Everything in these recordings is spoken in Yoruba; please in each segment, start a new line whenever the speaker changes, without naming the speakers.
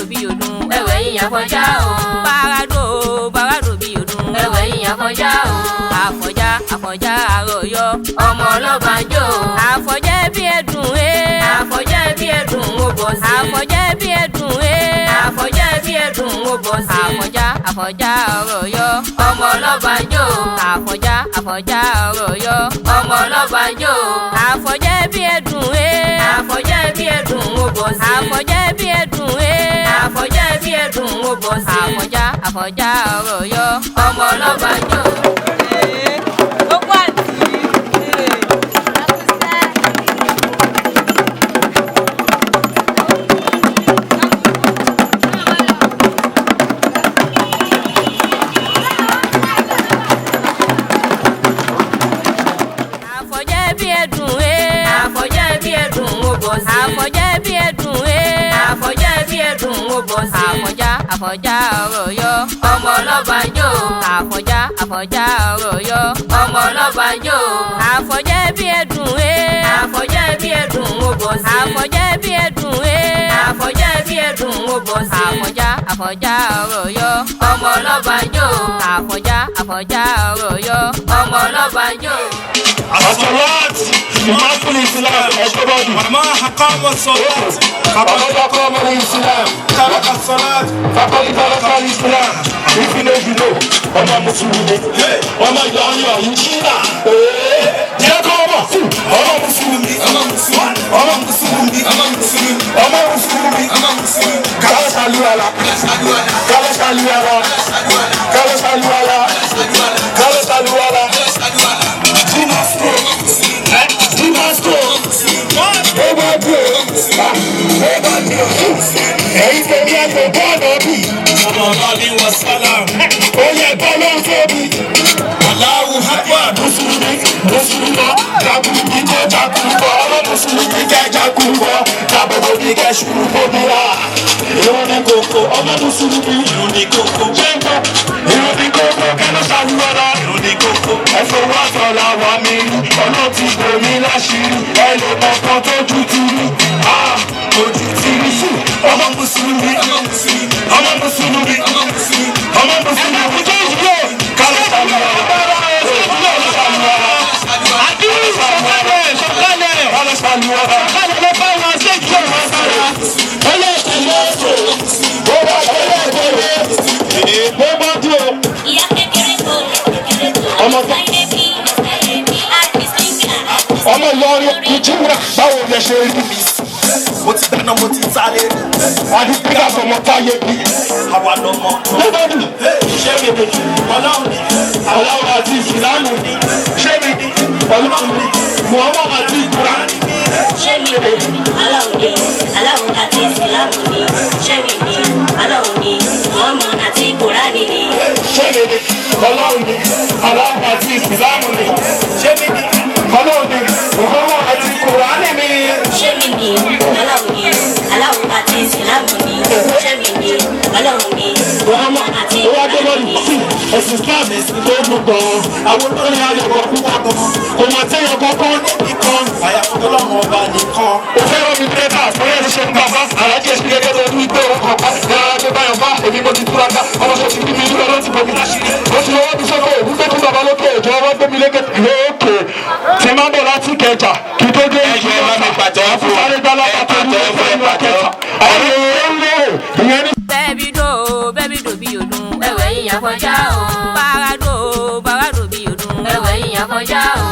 bí odun ẹ̀wẹ̀ yìnyín Àfọ̀njá o. Bàràdò bí odun ẹ̀wẹ̀ yìnyín Àfọ̀njá o. Àfọ̀njá àròyọ ọmọ ọlọ́bànjọ́. Àfọ̀njá bí ẹ̀dùn Àfọ̀njá bí ẹ̀dùn ó bọ̀ sí. Àfọ̀njá bí ẹ̀dùn Àfọ̀njá bí ẹ̀dùn ó bọ̀ sí. Àfọ̀njá àròyọ ọmọ ọlọ́bànjọ́. Àfọ̀njá àròyọ ọmọ ọlọ́bànjọ́. Àfọ̀njá bí ẹ̀dùn Àfọ̀njá bí ẹ̀dùn ó bọ̀ sí. Àfọ̀njá bí ẹ̀dùn Àfọ̀njá bí ẹ̀dùn ó bọ̀ sí. Àfọ̀njá àròyọ ọmọ ọlọ́bànjọ́. Àfọ̀njá àròyọ ọmọ ọlọ́bànjọ́. Àfọ̀njá àròyọ ọmọ ọlọ́bànjọ́. Àfọ̀njá bí ẹ̀dùn Àfọ̀njá bí ẹ̀dùn ó bọ̀ sí. Àfọ̀njá bí ẹ̀dùn Àfọ̀njá bí ẹ̀dùn ó bọ̀ sí. Àfọ̀njá àròyọ ọmọ ọlọ́bànjọ́. Àfọ̀njá àròyọ ọmọ ọlọ́bànjọ́.
الصلاة يمثل الإسلام الشباب
وما أقام الصلاة
فقد أقام الإسلام
ترك الصلاة
فقد ترك الإسلام ìfilé ọmọ mùsùlùmí ọmọ ìyọ̀nyọ̀ yìí ṣíra jẹ́ kọ́ ọmọ ọmọ mùsùlùmí
ọmọ mùsùlùmí ọmọ mùsùlùmí ọmọ mùsùlùmí
ọmọ mùsùlùmí
ọmọ mùsùlùmí
kálọ̀ṣàlùwàlà kálọ̀ṣàlùwàlà kálọ̀ṣàlùwàlà kálọ̀ṣàlùwàlà ẹ̀yin tẹ̀lé ẹ̀kọ́ bọ́ọ̀lù bí.
sallallahu wa sallam.
ó yẹ bọ́ọ̀lù tóbi.
Allahu akbar.
mùsùlùmí jagunbi jẹ́ jagunbọ̀ ọmọ mùsùlùmí jẹ́ jagunbọ̀ jábọ̀bọ̀ bí kẹ́ ṣùrù bóbíra. irun ní kókó ọmọ mùsùlùmí.
irun ní kókó.
jẹ́ńkọ́ irun ní kókó kẹ́lọ́ ṣàlùwọ́lá.
irun ní kókó.
ẹ̀fọ́ wá sọ̀rọ̀ àwọn mi ọ̀nà ti bò mí láṣìírí ẹ̀ lè mọ̀ kan tó ju ti rí. ojú ti rí sí ọmọ mùsùlùmí
ọmọ mùsùlùmí
ọmọ mùsùlùmí
ọmọ mùsùlùmí
ọmọ mùsùlùmí àwùjọ ìdílé kálọ̀ ṣàlùwọ́lá kálọ̀ ṣàlùwọ́lá àdúrà ìṣọ̀kalẹ̀ ìṣọ̀kalẹ̀ kálọ̀ ṣàlùwọ́lá kálọ̀ ló bá wọn ṣe kí ọmọ sára ọlọ́ọ̀ṣẹ̀lẹ̀ ọ̀ṣẹ̀ ó bá ṣẹlẹ̀ ìṣẹ̀lẹ̀ ó bá dùn
ìyá kékeré kò
ọmọ tó ọmọ Ìlọrin ìjìnlẹ̀ báwo lẹ ṣe rí mi.
mo ti dáná mo ti sáré.
àdìpínlẹ̀ àfọmọ táyé bí.
àwa lọmọ.
lọ́dọ̀dù
ṣé mi ni ọlọ́run ni
aláwọ̀ àti ìsìlámù ni ṣé mi ni ọlọ́run ni Muhammad àti ìkúra.
ṣé mi ni aláwọ̀ àti ìsìlámù ni ṣé mi ni aláwọ̀ ni Muhammad àti Kùránì ni.
ṣé mi ni ọlọ́run ni aláwọ̀ àti ìsìlámù ni ṣé mi ni ọlọ́run ni Muhammad àti Kùránì ni.
ṣé mi ni aláwọ̀ àti ìsìlámù ni ṣé mi ni aláwọ̀ ni Muhammad àti Kùránì ni.
ẹ̀sìn Islam ẹ̀sìn tó dùn gan-an àwọn olórin ayọ̀kọ̀ púpọ̀ gan-an kò mà tẹ́yọ̀ kankan níbi kan
àyàfọ́ ọlọ́run ọba nìkan.
ó fẹ́ràn mi pé ká àfọyẹ́ ti ṣe ń gbàgbá alájẹ́ ìṣẹ́ gẹ́gẹ́ tó ní pé ọkọ̀ pa yàrá tó báyọ̀ bá èmi mo ti túra ká ọmọ ṣe ti bí mi dúró ló ti bọ̀ mí láṣìírí ó ti lọ́wọ́ bí sọ́kọ̀ òkú tó tún bàbá lókè òjò ọwọ́ gbé mi lókè tí máa ń bọ̀ láti Ìkẹjà kí tó dé ìṣẹ́ ọ̀la mi pàtẹ́wọ́ fún sáré gbálá pàtẹ́wọ́ fún ẹni wákẹ́ta àwọn èèyàn ń lò ìyẹn ní.
bẹ́ẹ̀bí dò bí odun ẹ̀wẹ̀ yìnyín Àfọ̀njá o. Bàràdò bí odun ẹ̀wẹ̀ yìnyín Àfọ̀njá o.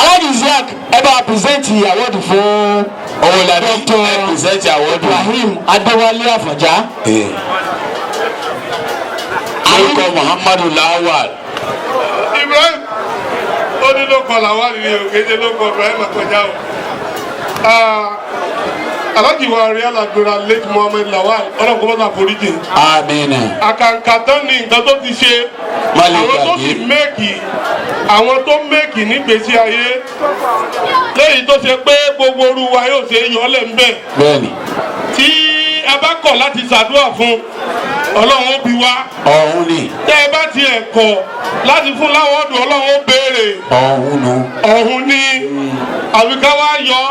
Alhaji Isiaq ẹ bá pírẹsẹ̀ntì àwọ́dù fún ọ̀wọ̀làdì tó pírẹsẹ̀ntì àwọ́dù Ibrahim Adéwálé Àfọ̀njá. orúkọ Muhammadu Lawal.
Ibrahim ó ní ló kọ làwọn àlè òkèjè ló kọ Ibrahim Àfọ̀njá o. Alhaji wa rí alágbèrè late Muhammad Lawal ọlọ́kùnrin bọ́lá foríjì.
Amina.
Àkàǹkà tán ni nǹkan tó ti ṣe àwọn tó sì mẹ́ẹ̀kì àwọn tó mẹ́ẹ̀kì nígbèsí ayé lẹ́yìn tó ṣe pé gbogbo orú wa yóò ṣe yọ̀ọ́lẹ̀ ń bẹ̀.
Bẹ́ẹ̀ni.
Tí ẹ bá kọ̀ láti ṣàdúrà fún Ọlọ́run ó bi wá.
Ọ̀hún ni.
Tẹ́ ẹ bá tiẹ̀ kọ̀ láti fún láwọn ọdún Ọlọ́run ó béèrè.
Ọ̀hún nu.
Ọ̀hún ni àbíká wá yọ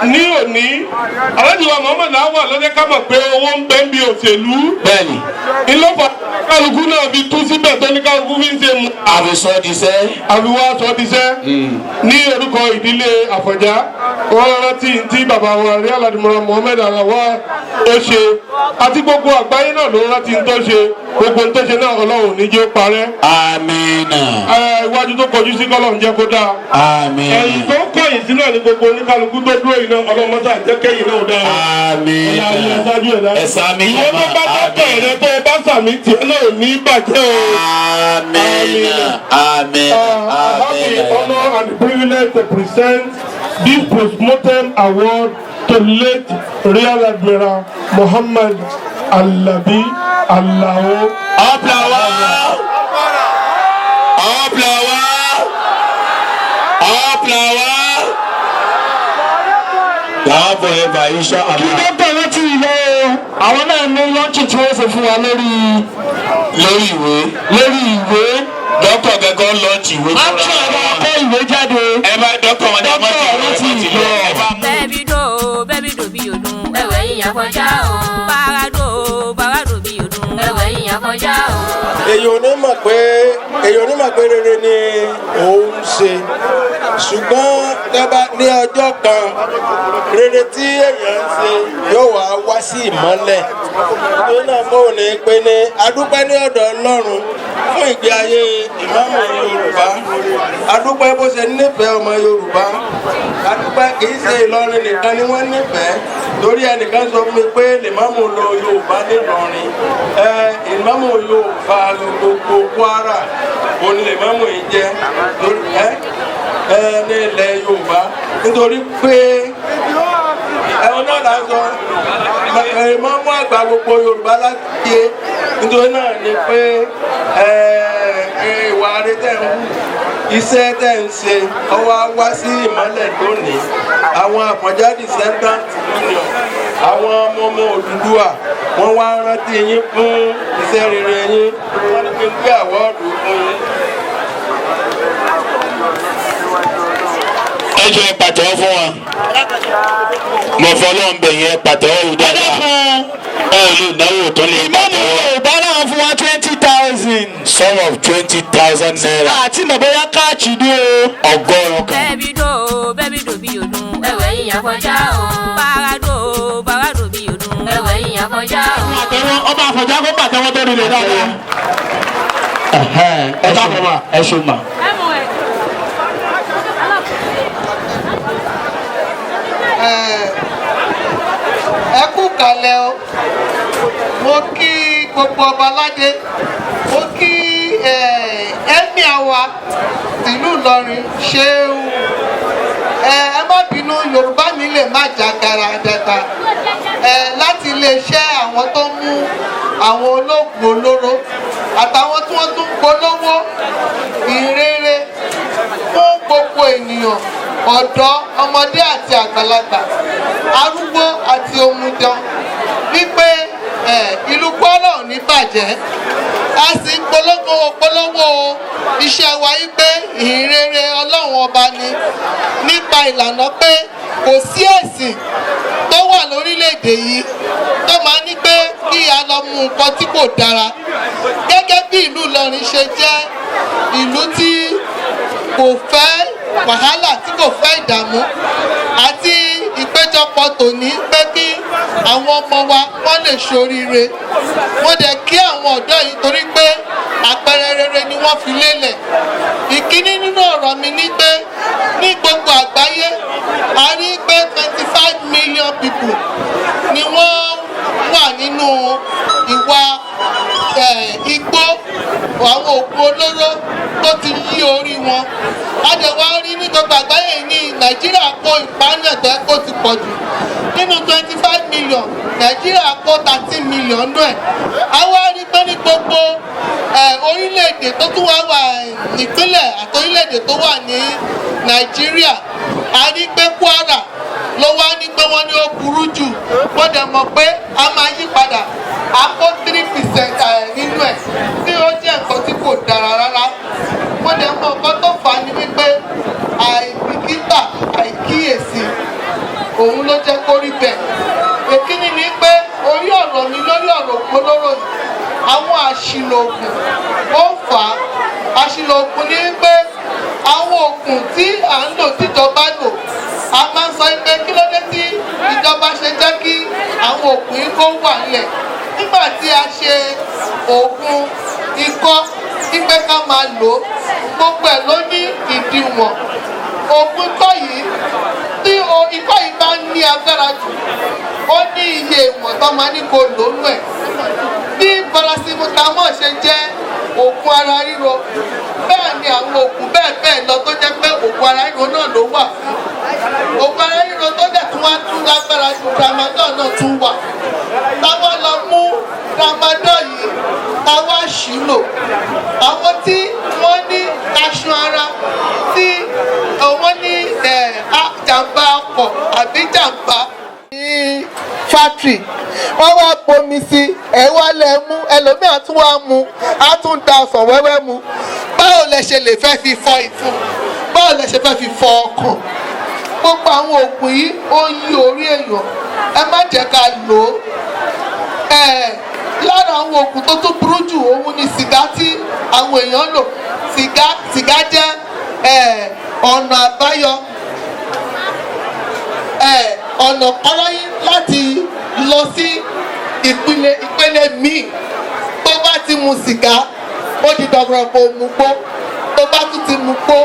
ní òní aláàjì wa Muhammad Awal ló jẹ́ ká mọ̀ pé owó ń bẹ ń bi òṣèlú.
bẹ́ẹ̀ni.
ìlọ́pàá kálukú náà fi tú síbẹ̀ tó ní kálukú fi ń ṣe mu.
àfisọ́dísẹ́.
àfiwá sọ́dísẹ́. ní orúkọ ìdílé Àfọ̀njá wọ́n rántí tí bàbá wa rí aládùmọ̀ràn Muhammad Awal ó ṣe àti gbogbo àgbáyé náà ló rántí tó ṣe gbogbo tó ṣe náà Ọlọ́run ní jẹ́ parẹ́.
àmín.
iwájú tó kọjú sí kọ́lọ̀ ń jẹ́ kó dáa.
àmín.
ẹ̀yìn tó kọ̀yìn sí náà ni gbogbo oníkálukú tó dúró yìí náà ọlọ́mọdé àjẹkẹ́yìn náà dáa.
àmín. ẹ̀sà mi
ìwé tó bá dọ́tọ̀ rẹ tó bá sàmì tiẹ̀ náà ní bàjẹ́ o.
àmín. àmín.
I have the honor and the privilege to present this post-mortem award to late Real Admiral Muhammad Alabi Alao.
Aplawa. Aplawa. Aplawa. Now forever, inshallah.
kí dókítà rántí ilé àwọn náà ní lọ́ọ̀chì tí wọ́n ṣe fún wa lórí
ìwé. Dókítà gẹ́gẹ́ lọ́ọ̀chì ìwé fúnra.
ápùsọ̀ àwọn akọ́ ìwé jáde.
Ẹ bá dókítà wọn dá mọ́tì lọ.
bẹ́ẹ̀bi dò bí odun ẹ̀wẹ̀ yìí Àfọ̀njá o. bàràdò bí odun ẹ̀wẹ̀ yìí Àfọ̀njá o.
èyàn ò ní mọ̀ pé rere ni òun ṣe ṣùgbọ́n dábà ní ọjọ́ kan rere tí èèyàn ń ṣe yóò wá sí ìmọ́lẹ̀ tó náà mọ̀ ní pé ní adúpẹ́ ní ọ̀dọ̀ Ọlọ́run fún ìgbé ayé ìmáàmù Yorùbá adúpẹ́ bó ṣe nífẹ̀ẹ́ ọmọ Yorùbá adúpẹ́ kì í ṣe Ìlọrin nìkan ni wọ́n nífẹ̀ẹ́ torí ẹnìkan sọ fún mi pé ìmáàmù lo Yorùbá nílọrin ìmáàmù Yorùbá gbogbo Kwara òun ni ìmáàmù yìí jẹ́ ní ilẹ̀ Yorùbá nítorí pé ẹ̀wọ̀n náà là ń sọ ìmáàmù àgbà gbogbo Yorùbá láti yé nítorí náà ni pé ìwà rẹ̀ tẹ̀ ń wù iṣẹ́ tẹ̀ ń ṣe ọwọ́ wá sí ìmọ́lẹ̀ lónìí àwọn Àfọ̀njá descendant union àwọn ọmọ Odùduwà wọ́n wá rántí yín fún iṣẹ́ rere yín wọ́n ní kí n gbé àwọ́ọ̀dù fún yín.
ẹ jọ pàtẹ́wọ́ fún wa. mo fọlọ́n bẹ̀ yẹn pàtẹ́wọ́ yìí dáadáa. ẹ ò lè náwó tó lè pàtẹ́wọ́.
Yorùbá náà fún wa 20,000.
sum of 20,000 naira.
àti mọ̀bọ́yá káàkiri ní o.
ọgọ́rùn-ún kan.
bẹ́ẹ̀bi dò bí odun ẹ̀wẹ̀ yìí Àfọ̀njá o. bàràdò bí odun ẹ̀wẹ̀ yìí Àfọ̀njá o.
àtẹ̀wọ́ ọba Àfọ̀njá kó pàtẹ́wọ́ tó nílé dáadáa.
ẹ dábọ̀ ma ẹ ṣe ma.
ẹ kú kalẹ̀ o mo kí gbogbo ọba aládé mo kí ẹ̀mí àwa tìlú Ìlọrin Ṣeun ẹ má bínú Yorùbá mi lè má jàgàrà dàgbà láti iléeṣẹ́ àwọn tó mú àwọn olóògùn olóró àtàwọn tí wọ́n tún polówó ìrere fún gbogbo ènìyàn ọ̀dọ́ ọmọdé àti àgbàlagbà arúgbó àti omudan wípé ìlú Kwara ò ní bàjẹ́ a sì ń polówó iṣẹ́ wa wípé ìhìnrere Ọlọ́run ọba ni nípa ìlànà pé kò sí ẹ̀sìn tó wà lórílẹ̀‐èdè yìí tó máa ní pé kí a lọ mú nǹkan tí kò dára gẹ́gẹ́ bí ìlú Ìlọrin ṣe jẹ́ ìlú tí kò fẹ́ wàhálà tí kò fẹ́ ìdààmú àti ìpéjọpọ̀ tòní pé kí àwọn ọmọ wa wọ́n lè ṣoríire wọ́n dẹ̀ kí àwọn ọ̀dọ́ yìí torí pé àpẹẹrẹ rere ni wọ́n fi lélẹ̀ ìkíní nínú ọ̀rọ̀ mi ní pé ní gbogbo àgbáyé a rí pé 25 million people ni wọ́n wà nínú ìwà igbó àwọn òkú olóró tó ti yí orí wọn adẹ̀wà rí ní gbogbo àgbáyé ní Nàìjíríà kó ìpánìyàn kó ti pọ̀ jù nínú 25 million Nàìjíríà kó 13 million nú ẹ̀ àwa rí pé ní gbogbo orílẹ̀-èdè tó tún wá wà ìpínlẹ̀ àti orílẹ̀-èdè tó wà ní Nàìjíríà a rí pé Kwara ló wá ní pé wọ́n ní ó burú jù wọ́n dẹ̀ mọ̀ pé a máa yí padà a kó 3% nínú ẹ̀ tí ó jẹ́ nǹkan tí kò dára rárá wọ́n dẹ̀ mọ̀ nǹkan tó fà á ní wípé àìbìkítà àìkíyèsí òun ló jẹ́ kó rí bẹ́ẹ̀. Èkíní ni pé orí ọ̀rọ̀ mi lórí ọ̀rọ̀ òpólóró yìí àwọn àṣìlò ògùn ó fà á. Àṣìlò ògùn ni pé àwọn ògùn tí à ń lò tíjọba lò a máa ń sọ pé kí ló dé tí ìjọba ṣe jẹ́ kí àwọn ògùn yìí kó wà nílẹ̀. Nígbà tí a ṣe ògùn ikọ́ pípẹ́ ká máa lò ó gbogbo ẹ̀ ló ní ìdíwọ̀n. Ògùn ikọ́ yìí tí ikọ́ yìí bá ní agbára jù ó ní iye ìwọ̀n tó máa ní kó lò ó ẹ̀. Bí parasitamọ́ ṣe jẹ́ ògùn ara ríro bẹ́ẹ̀ ni àwọn ògùn bẹ́ẹ̀ lọ tó jẹ́ pé ògùn ara ríro náà ló wà fún. Ògùn ara ríro tó dẹ̀ tún wá tún lágbára ju tramadol náà tún wà. Táwọn lọ mú tramadol yìí táwa ṣì lò. Àwọn tí wọ́n ní aṣọ ara tí wọ́n ní jàǹbá ọkọ̀ àbí jàǹbá ní fátìrì wọ́n wá bomi sí ẹ̀wá lẹ̀ mú ẹlòmíràn tún wá mu á tún da ọsàn wẹ́wẹ́ mu. Báwo lẹ ṣe lè fẹ́ fi fọ ìfun? Báwo lẹ ṣe fẹ́ fi fọ ọkàn? Gbogbo àwọn òògùn yìí ó yí orí èèyàn, ẹ má jẹ́ ká lò ó. Lára àwọn òògùn tó tún burú jù òun ni sìgá tí àwọn èèyàn lò. Sìgá jẹ́ ọ̀nà àbáyọ ọ̀nà kọ́lọ́yìn láti lọ sí ìpele míì. Tó bá ti mu sìgá ó di dandan kó mu gbó. Tó bá tún ti mu gbó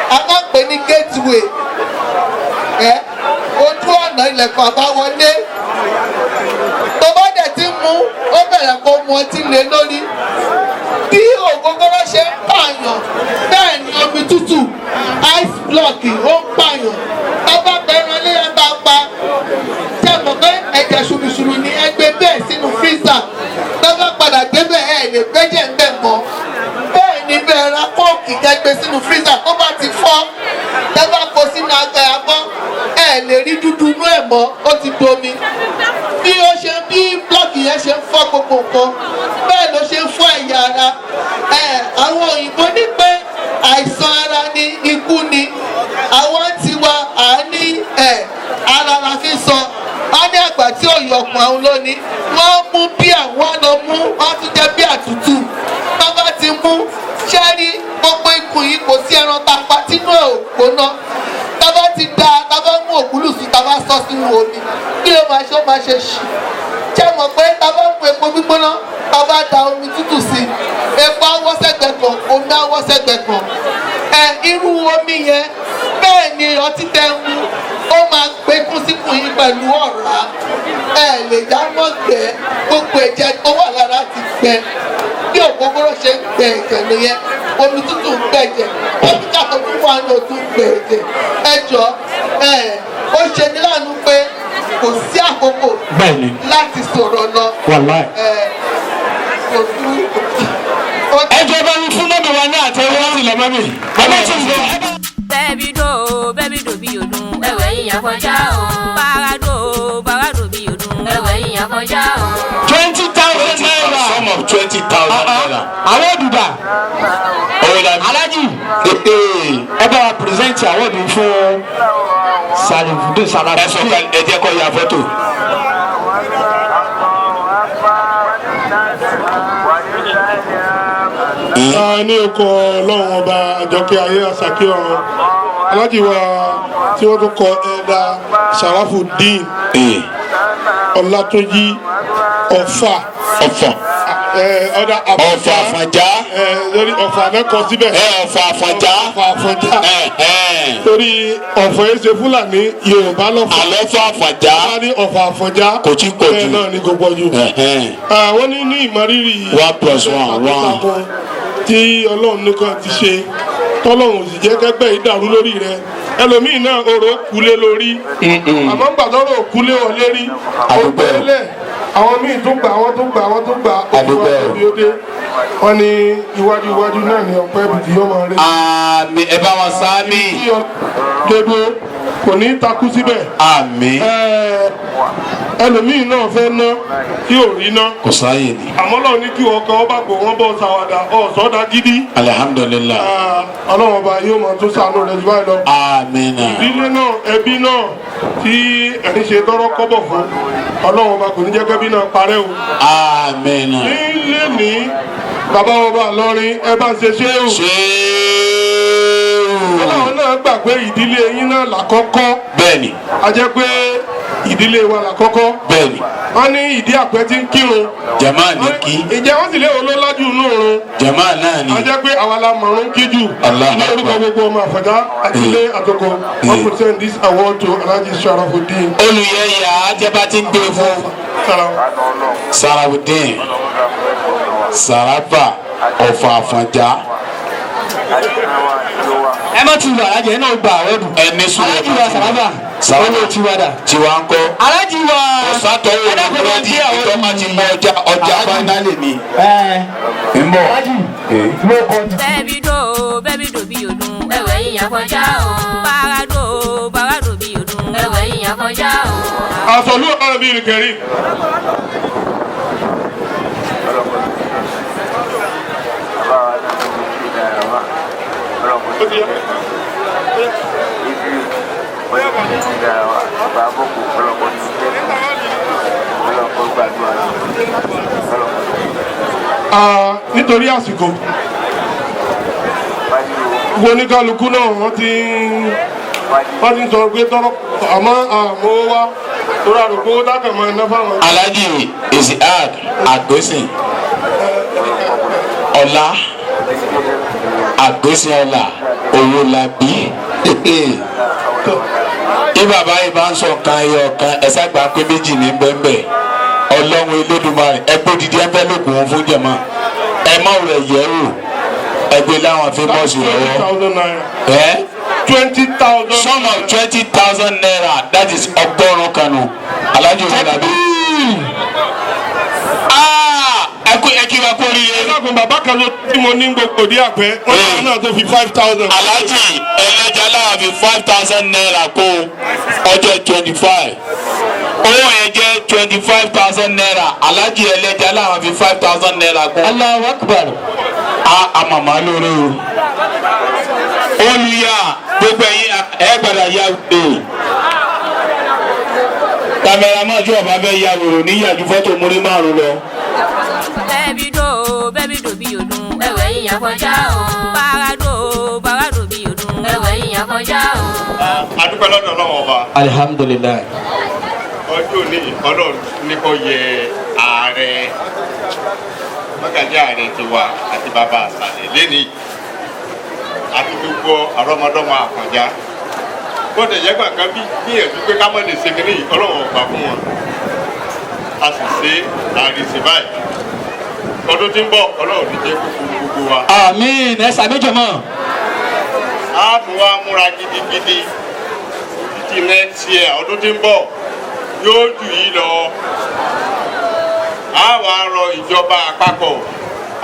a máa ń pè ní gateway ojú ọ̀nà ilẹ̀kùn àbáwọlé. Tó bá dẹ̀ ti mu ó bẹ̀rẹ̀ kó mu ọtí lé lórí. Bí ògógóró ṣe ń pààyàn bẹ́ẹ̀ ni omi tútù ice block ó ń pààyàn. Tó bá bẹ̀rẹ̀ lé ẹ̀ta pa ṣe mọ̀ pé ẹ̀jẹ̀ ṣùrùṣùrù ni ẹgbẹ́ bẹ́ẹ̀ sínú freezer. Tó bá padà débẹ̀ ẹ̀ lè gbẹ́jẹ̀ ń bẹ̀ mọ́. Bẹ́ẹ̀ ni bẹ́ẹ̀ ra kóòkì kẹgbẹ́ sínú freezer tó bá ti fọ́. Tó bá kó sínú agbẹ́ abọ́ ẹ̀ lè rí dúdú inú ẹ̀ mọ́ ó ti domi. Bí blọọkì yẹn ṣe ń fọ́ gbogbo nǹkan bẹ́ẹ̀ ló ṣe ń fọ́ ẹ̀yà ara. Àwọn òyìnbó ní pé àìsàn ara ni ikú ni. Àwọn tiwa à ní ara la fi sọ. Wọ́n ní àgbà tí ò yọkùn àwọn lónìí. Wọ́n mú bí àwọn lọ mú wọ́n tún jẹ́ bí àtútù. Tó bá ti mú ṣẹ́rí gbogbo ikùn yìí kò sí ẹran tapa tínú ẹ̀ ò gbóná. Tá bá ti da tá bá mú ògúlùsù tá bá sọ sínú omi kí ló máa ṣe ó máa ṣe ṣì. Ṣé mọ̀ pé tá bá mú epo gbígbóná tá bá da omi tútù sí epo awọ́ sẹ́gbẹ̀ kan omi awọ́ sẹ́gbẹ̀ kan. Irú omi yẹn bẹ́ẹ̀ ni ọtí tẹ ń mú ó máa gbẹ́kún síkùn yín pẹ̀lú ọ̀rá. Lè já mọ́ gbẹ gbogbo ẹ̀jẹ̀ tó wà lára ti gbẹ. Bí ògógóró ṣe ń gbẹ ẹ̀jẹ̀ nìyẹn omi tútù ń gbẹ̀jẹ̀ kẹ́míkà tó tún wà ní ojú gbẹ̀jẹ̀. Ẹ jọ ó ṣe ní láàánú pé kò sí àkókò láti sọ̀rọ̀ lọ.
Ẹ jẹ́ bá mi fún mọ́mí wa ní àtẹ̀wé láti lọ mọ́mí.
Bẹ́ẹ̀bi dò bí odun ẹ̀wẹ̀ yìnyín kọjá o. Bàràdò bí odun ẹ̀wẹ̀ yìnyín kọjá o.
20,000 naira.
Sum of 20,000 naira.
Àwọn òdùdà. Alájì. Ẹ bá wa pírẹsẹ̀ntì àwọn òdù fún Sàlìfùdù Sàlàfù.
Ẹ sọ ká ẹ jẹ́ kó ya fọ́tò.
Ní oko ọlọ́run ọba àjọkẹ́ ayé àṣàkí ọ̀run alájì wa tí wọ́n tún kọ ẹ̀dá Sharafudeen Ọlátúnjí Ọ̀fà
Ọ̀fà Àfọ̀njá
lórí Ọ̀fà mẹ́kọ síbẹ̀
Ọ̀fà Àfọ̀njá
torí Ọ̀fà yẹn ṣe Fúlàní Yorùbá lọ́fà
àlọ́fà Àfọ̀njá
wọ́n ní Ọ̀fà Àfọ̀njá
kòtí
náà ní gbogbo jù wọ́n ní ìmọ̀rírì
1+1
tí Ọlọ́run nìkan ti ṣe tọ́lọ́run sì jẹ́ kẹ́gbẹ́ ìdàrú lórí rẹ ẹlòmíì náà oró kulé lórí àmọ́ gbàdọ́rọ̀ kulé wọlé rí ògbẹ́lẹ̀ àwọn míì tún gbà wọ́n tún gbà òṣùwà tóbi ó dé wọ́n ní iwájú náà ní ọ̀pẹ́ ibùdí yóò máa rí.
àmín ẹ bá wọn sáámi.
dédé kò ní takú síbẹ̀.
àmín.
ẹlòmíì náà fẹ́ ná tí ò rí ná.
kò sáyè ni.
àmọ́ lọ́wọ́ ní kí ọkọ̀ ọba gbò wọ́n bọ̀ sàwádà ọ̀sọ́dà gidi.
alihamudulilayi.
ọlọ́wọ́n ọba yóò máa tún sànú rẹ̀ jù báyìí lọ.
amiina.
ìdílé náà ẹbí náà tí ẹni ṣe tọrọ kọ́bọ̀ fún ọlọ́wọ́n ọba kò ní jẹ́ kẹ́bí náà parẹ́ o.
amiina.
nílé ní bàbá ọba lọrin ẹ bá ń ṣe ṣé o. ọlọ́wọ́n náà gbà pé ìdílé yín náà làkọ́kọ́.
bẹ́ẹ̀ni.
a jẹ́ pé ìdílé wa làkọ́kọ́.
bẹ́ẹ̀ni.
wọ́n ní ìdí àpẹ tí ń kírun.
jama ni kí.
ìjẹ́ wọ́n sì lé olólájú inú oorun.
jama náà ni.
a jẹ́ pé àwa la mọ̀ọ́rún kí jù. ní orúkọ gbogbo ọmọ Àfọ̀njá àti ilé àtọkọ wọ́n present this award to Alhaji Sharafuddin.
olùyẹ̀yà ajẹ́bá ti ń gbé fún. Sharafuddin Sarafa ọ̀fọ̀ Àfọ̀njá. ẹ má ti wà alájẹ náà gba àwọ̀dù. ẹni sùn alájì wa Sarafa sàwọn ti wà dà. tiwa ń kọ́. alájì wa ọ̀sátọ̀wò ní búrẹ́dì ìtọ́mà ti mọ ọjà fáínálì mi. ń bọ̀.
bẹ́ẹ̀bi dò bí odun ẹ̀wẹ̀ yìí Àfọ̀njá o. bàrà dò bí odun ẹ̀wẹ̀ yìí Àfọ̀njá o.
àsọlú ọ̀rọ̀ bíi kẹrin. nítorí àsìkò gbogbo oníkálukú náà wọ́n ti ń sọ pé tọrọ àmọ́ àmọ́ wá torí àròkó dákà máa ná fáwọn.
Alhaji Isiaq Àgbésìn ọlá Àgbésìn ọlá Owólabí tí bàbá yìí bá ń sọ kan ẹyọ kan ẹsẹ àgbà pé méjì ní bẹ́ẹ̀ Ọlọ́run Elédùmarè ẹgbẹ́ òdìdí ẹgbẹ́ lókun wọn fún jẹ̀mọ́ ẹ má rẹ̀ yẹ̀ wò ẹgbẹ́ láwọn fímọ́ọ̀sì lọ́wọ́
20,000
sum of 20,000 naira that is ọgọ́rùn-ún kanu Alhaji Owólabí ẹkí wa kó rí i.
ẹlẹ́gùn bàbá kan ló tí mo ní gbogbo òdì àpẹ wọ́n náà tó fi 5,000.
Alhaji ẹlẹ́jà láwọn fi 5,000 naira kó ọjọ́ 25 owó yẹn jẹ́ 25,000 naira Alhaji ẹlẹ́jà láwọn fi 5,000 naira kó. Allahu Akbar. a màmá lórí o. olùyà gbogbo ẹ̀yin ẹ gbọ́dọ̀ ya o. kameraman tí ọba fẹ́ ya wòrò níyàjú fọ́tò múrí márùn lọ.
bẹ́ẹ̀bi dò bí odun ẹ̀wẹ̀ yìí Àfọ̀njá o. bàrà dò bí odun ẹ̀wẹ̀ yìí Àfọ̀njá o.
adúpẹ́ lọ́dọ̀ Ọlọ́run ọba.
alihamudulilayi.
ọjọ́ òní Ọlọ́run ní kò yẹ ààrẹ Mọ́gàjí ààrẹ tiwa àti bàbá àṣàlẹ̀ lẹ́nìí àti gbogbo àrọ́mọdọ́mọ Àfọ̀njá gbọ́dọ̀ yẹ gbàgbọ́ bí gbìyànjú pé ká mọ̀ lè ṣe kínní Ọlọ́run ọgbà fún wọn a sì ṣe àrìsí báyìí ọdún tí ń bọ̀ Ọlọ́run ní jẹ́ kúkú gbogbo wa.
àmín ẹ sàmìjọ mọ.
a tún wá múra gidigidi títí next year ọdún tí ń bọ̀ yóò jù yìí lọ. a wá rọ ìjọba àpapọ̀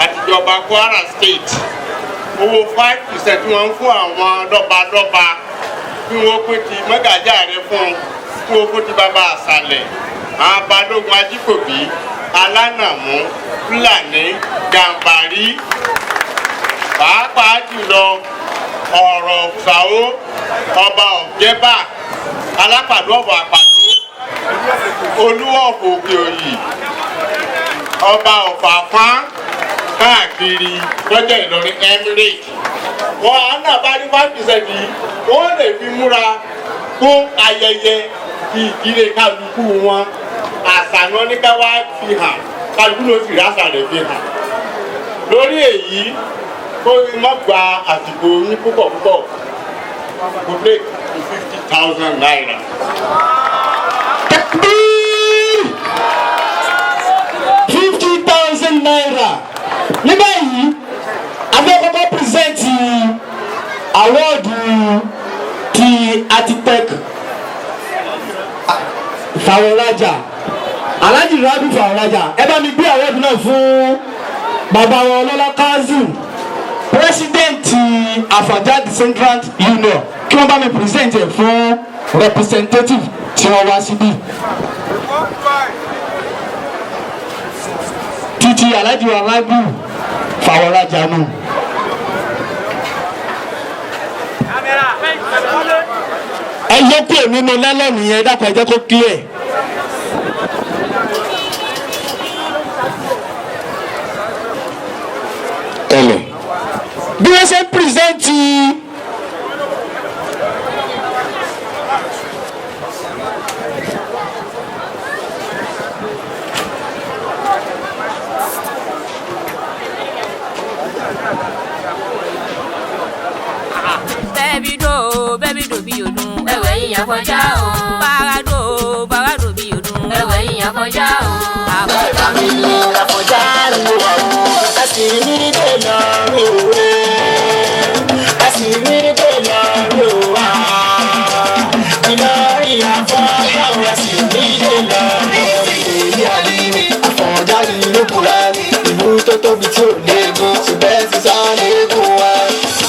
àti ìjọba Kwara State owó 5% tí wọ́n ń fún àwọn dọ́badọ́ba kí wọ́n pín ti Mọ́gàjí ààrẹ fún kí wọ́n pín ti bàbá àṣàlẹ̀ àwọn Balógun Ajíkòbí Alánàmú Fúlàní Gàmbàrí pàápàá jùlọ ọ̀rọ̀ Ṣàó ọba Ọ̀jẹ́bà Alápàdé ọ̀bọ̀ Àpàdó Olúọ̀fọ̀ Òkè Òyì ọba Ọ̀fàfá káàkiri lọ́jọ́ Ìlọrin Emirate wọn á náà bá ní 5% yìí wọ́n lè fi múra fún ayẹyẹ ìdílé kálukú wọn àṣà ni wọ́n ní ká wá fi hàn kálukú ló sì rí àṣà rẹ̀ fi hàn lórí èyí kó má gba àsìkò yín púpọ̀ kò lè 50,000 naira.
50,000 naira. ní báyìí abẹ́kọ̀ọ́ pírẹsẹ̀ntì àwọ́ọ̀dù ti Architect Fàwọ̀rajà Alhaji Rabi Fàwọ̀rajà ẹ bá mi gbé àwọ́ọ̀dù náà fún bàbá wọn Ọlọ́lá Kazeem pírẹsidẹ́ǹtì Àfọ̀njá Decentralized Union kí wọ́n bá mi pírẹsẹ̀ntì ẹ̀ fún representative tí wọ́n wá síbí.
títí aláàjì wa mágù fàwọ̀rajà nù. ẹ yọ kúrò nínú lẹ́lọ́nù yẹn dákun ẹ jẹ́ kó clear. ẹlẹ bí wọ́n ṣe ń pírẹsẹ̀ntì
bẹ́bí dò bí odun ẹ̀wẹ̀ yíyan kọjá o. Bàràdò bí odun ẹ̀wẹ̀ yíyan kọjá o.
Bàbá mi lè Àfọ̀njá ló wà o, a sì rí dè lọ́rùn òwe, a sì rí dè lọ́rùn òwà. Ìlọrin Àfọ̀njá o, a sì rí dè lọ́rùn òwe. Èyí àlìmí Àfọ̀njá ni lókùnrà ní ìlú tó tóbi tí ò léegun, ṣùgbọ́n ti sá léegun wa.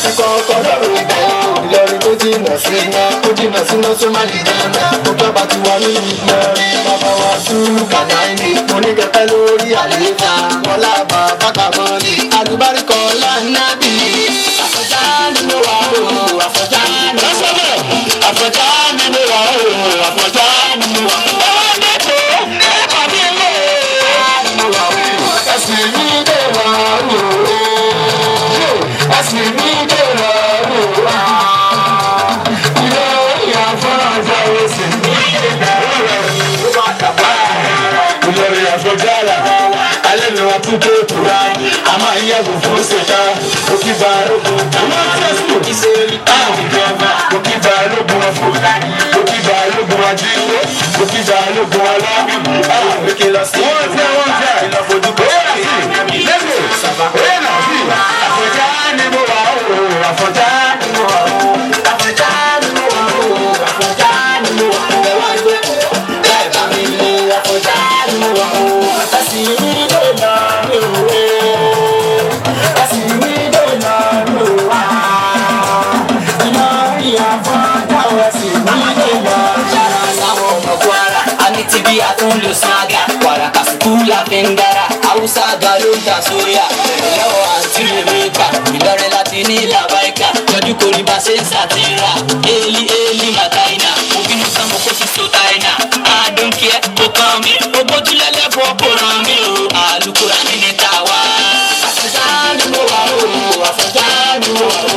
Ẹ̀kọ́ ọkọ̀ lọ́rùn ìgbà Ìlọrin tó jìnnà sí iná, ó jìnnà sí iná tó má lè dáná. Ó gbọ́ba ti wà nínú Ìlọrin, bàbá wa sùúrù kàdáìní. Mo ní kẹ̀kẹ́ lórí àlééfà, wọn lábà bàtà mọ́lì. Àlùbáríkọ lánàbì, Àfọ̀njá ni mo wà o, Àfọ̀njá ni mo wà o. Àfọ̀njá ni mo wà o, Àfọ̀njá ni mo wà o. Ẹ̀ka mi lé mo wà o, ẹ̀sìn mi dé wà o, ẹ̀sìn mi dé wà o. Ìlọrin Àfọ̀njá ẹ̀sìn mi dé wà o. Ìlọrin Àfọ̀njá là alẹ́ ni wọ́n tún tó tura a máa ń yàgò fún ṣèkà òkìbà arógun ìṣèlú táwọn ìjọba òkìbà arógun ọ̀fọ̀ òkìbà arógun ajínigbé òkìbà arógun aláàbò àwọn òkè lọ sí ìlọ́fojú bó lẹ́gbẹ̀ẹ́ sábà Àfọ̀njá ni mo wà ó Àfọ̀njá ni mo wà ó Àfọ̀njá ni mo wà ó Àfọ̀njá ni mo wà ó ẹ wá gbé bẹ́ẹ̀ bá mi lé Àfọ̀njá ni mo wà ó a sì rí dè lọ́rùn òwe a sì rí dè lọ́rùn òwe Ìlọrin Àfọ̀njá a sì rí dè lọ́rùn. Ṣára sáwọn ọmọ Kwara a ní ti bí a tún lò sága wàrà kàṣùkú la fi ń dára Haúsá ga ló ń ta sóyà lọ́wọ́ àǹtí Rèbékà Ìlọrin láti ní làbáìkà lọ́jú kò rí bá ṣe ń ṣàtìrà éèlì màtáìnà òbínú sanwó kó sì so táìnà àdókè kò kàn mí ògbójúlẹ̀lẹ̀ fọ́ kò ràn mí o Àlùkùránì ní tàwa. Àfọ̀njá ni mo wà o Àfọ̀njá ni mo wà o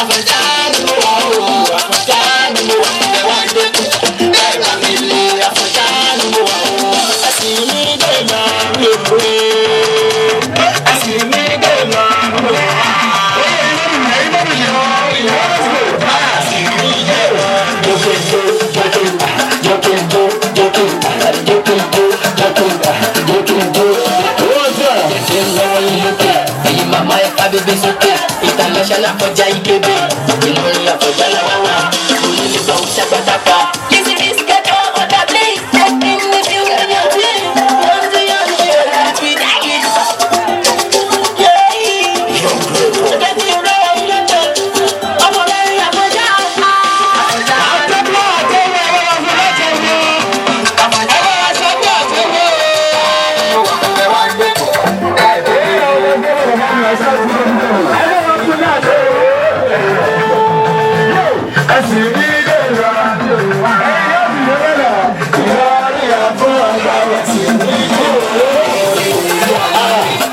Àfọ̀njá ni mo wà o Àfọ̀njá ni mo wà o ẹ̀wá ìdẹ́kùn bẹ́ẹ̀ bá mi lé Àfọ̀njá ni mo wà o a sì ní dè lọ́rùn òwe a sì ní dè lọ́rùn òwe. Mama ya kabebe soke, international Àfọ̀njá ikebe, Ìlọrin Àfọ̀njá la wá wá, onílé gba òṣìṣẹ́ pátákà. Listen this get all what I play, everything with you and your twin, one to your share, that we die it. Yeah, get you right, I'm Ìlọrin Àfọ̀njá.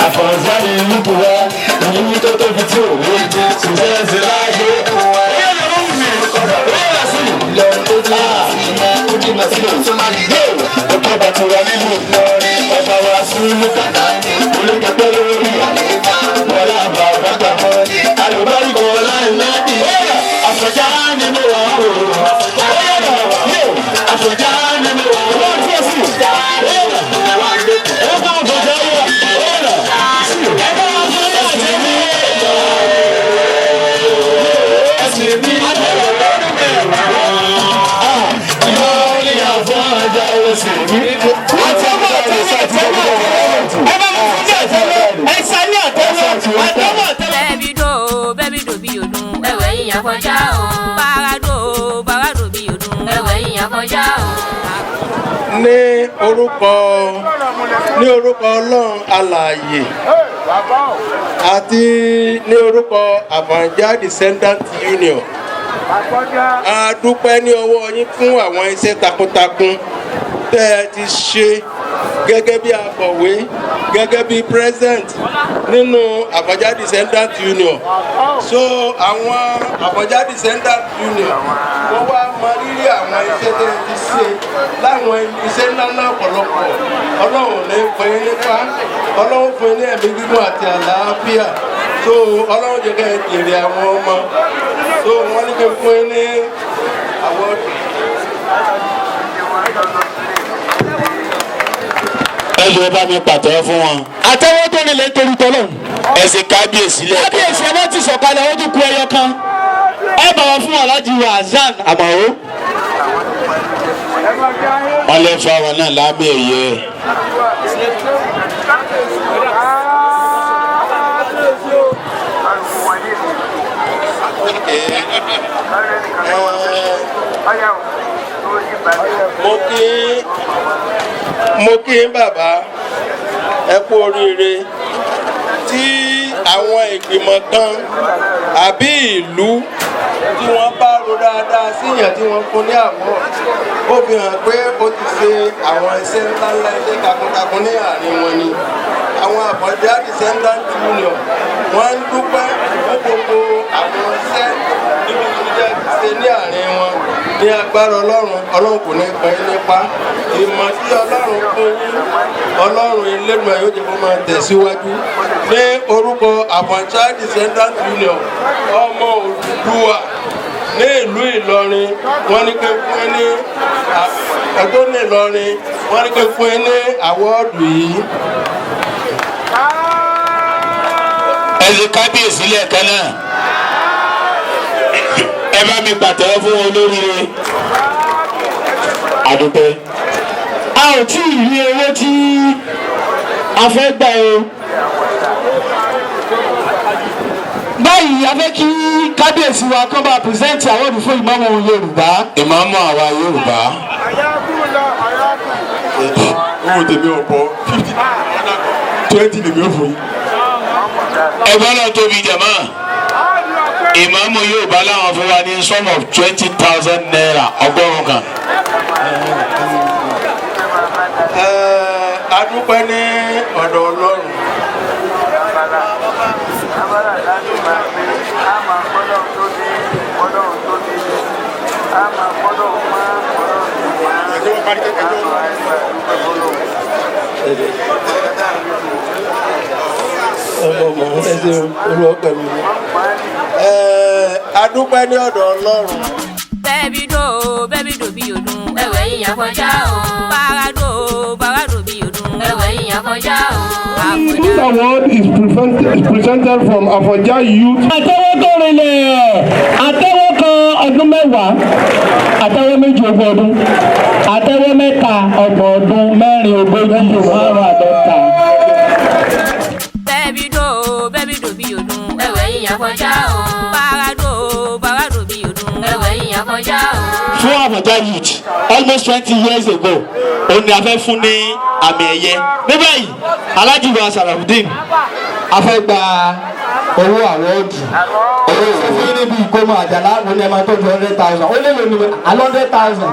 Àfọ̀njá ni nípò wa, ìyí tó tóbi tí ò wé jẹ́, ṣùgbọ́n ẹ̀sìn láàyè wa. Ìlọrin tó jẹ́ ìmọ̀ ó jìnnà sí òtún máa lè dé. Ọkọ̀ bàtò wa nínú Ìlọrin, bàbá wa sùúrù kàdáìní, olùkẹ́kẹ́ lórí àlééfà, wọlé àbá bàtà mọ́lì, àlùbáríkọ láìláàdì. Àfọ̀njá ni mo wà ó, Àfọ̀njá ni mo wà ó,
bẹ́bí dò bí odun ẹ̀wẹ̀ yíyan kọjá o. Bàràdò bí odun ẹ̀wẹ̀ yíyan kọjá o.
ní orúkọ ọlọ́run alààyè àti ní orúkọ Àfọ̀njá Descendant Union a dúpẹ́ ní ọwọ́ yín fún àwọn iṣẹ́ takuntakun tẹ́ ẹ ti ṣe gẹ́gẹ́ bí akọ̀wé gẹ́gẹ́ bí president nínú Àfọ̀njá Descendant Union so àwọn Àfọ̀njá Descendant Union wọ́n wá mọ rírì àwọn iṣẹ́ tẹ́ ẹ ti ṣe láwọn iṣẹ́ ńláńlá ọ̀pọ̀lọpọ̀ ọlọ́run ní fún yín nípa ọlọ́run fún yín ní ẹ̀mí gígùn àti àlàáfíà so ọlọ́run jẹ́ kẹ́ ẹ jèrè àwọn ọmọ so wọ́n ní kí n fún yín ní àwọn.
ẹ lè bá mi pàtẹ́wọ́ fún wọn.
àtẹ́wọ́ tó nílẹ̀ torí tọ́lọ̀.
ẹsẹ̀ kábíyèsí lẹ́ẹ̀kan.
kábíyèsí ẹ bá ti sọ̀kalẹ̀ ó tún kú ẹyọ kan. ẹ bàbá fún Alhaji Hasan Amao.
wọ́n lè fa wọn náà lábẹ́ ẹ̀yẹ.
mo kí bàbá ẹ kú oríire tí àwọn ìgbìmọ̀ kan àbí ìlú tí wọ́n bá ro dáadáa síyàn tí wọ́n fún ní àwọ̀ ó fi hàn pé ó ti ṣe àwọn iṣẹ́ ńláńlá iṣẹ́ takuntakun ní àárín wọn ni àwọn Àfọ̀njá Descendant Union wọ́n ń dúpẹ́ fún gbogbo àwọn iṣẹ́ níbi tí wọ́n ti ṣe ní àárín wọn ní agbára ọlọ́run kò ní pẹ́ nípa ìmọ̀ tí ọlọ́run fún yín ọlọ́run Elédùmarè yóò jẹ́ kó máa tẹ̀síwájú ní orúkọ Àfọ̀njá Descendant Union ọmọ Odùduwà ní ìlú Ìlọrin wọ́n ní kí n fún yín ní ẹ̀tọ́ ní Ìlọrin wọ́n ní kí n fún yín ní àwọ́ọ̀dù yìí.
ẹ ṣe kábíyèsí lẹ́ẹ̀kan náà. ẹ bá mi pàtẹ́wọ́ fún wọn olóríire. àdúpẹ́.
a ò tí ì rí owó tí a fẹ́ gbà o. báyìí a fẹ́ kí kábíyèsí wa kọ́ bá pírẹsẹ̀ntì àwọ̀dù fún ìmáàmù Yorùbá.
ìmáàmù àwa Yorùbá.
owó tèmi ọ̀pọ̀ 20 lèmi ò fún yín.
ẹgbẹ́ náà tóbi jẹ̀mọ́. ìmáàmù Yorùbá láwọn fún wa ní sum of 20,000 naira ọgọ́rùn-ún kan.
A dúpẹ́ ní ọ̀dọ̀ Ọlọ́run. A dúpẹ́ ní ọ̀dọ̀ Ọlọ́run.
bẹ́ẹ̀bi dò bí odun ẹ̀wẹ̀ yìí Àfọ̀njá o. bàràdò bí odun ẹ̀wẹ̀ yìí Àfọ̀njá o.
This award is presented from Àfọ̀njá Youth.
àtẹ́wọ́ tó rinlẹ̀ àtẹ́wọ́ kan ọdún mẹ́wàá àtẹ́wọ́ méjì ogún ọdún àtẹ́wọ́ mẹ́ta ọgbọ̀n ọdún mẹ́rin ogójì márùn àdọ́ta.
bẹ́ẹ̀bi dò bí odun ẹ̀wẹ̀ yìí Àfọ̀njá o. bàràdò bí odun ẹ̀wẹ̀ yìí Àfọ̀njá o.
fún Àfọ̀njá Youth almost 20 years ago òun ni a fẹ́ fún ní àmì ẹ̀yẹ ní báyìí Alhaji wa Sarafudeen a fẹ́ gba owó àwọ́ọ̀dù owó ìfúnni níbi ìkómọ Àjàlá àwọn ẹni ẹ máa tọ́jú 100,000 ó lè lò ní 100,000.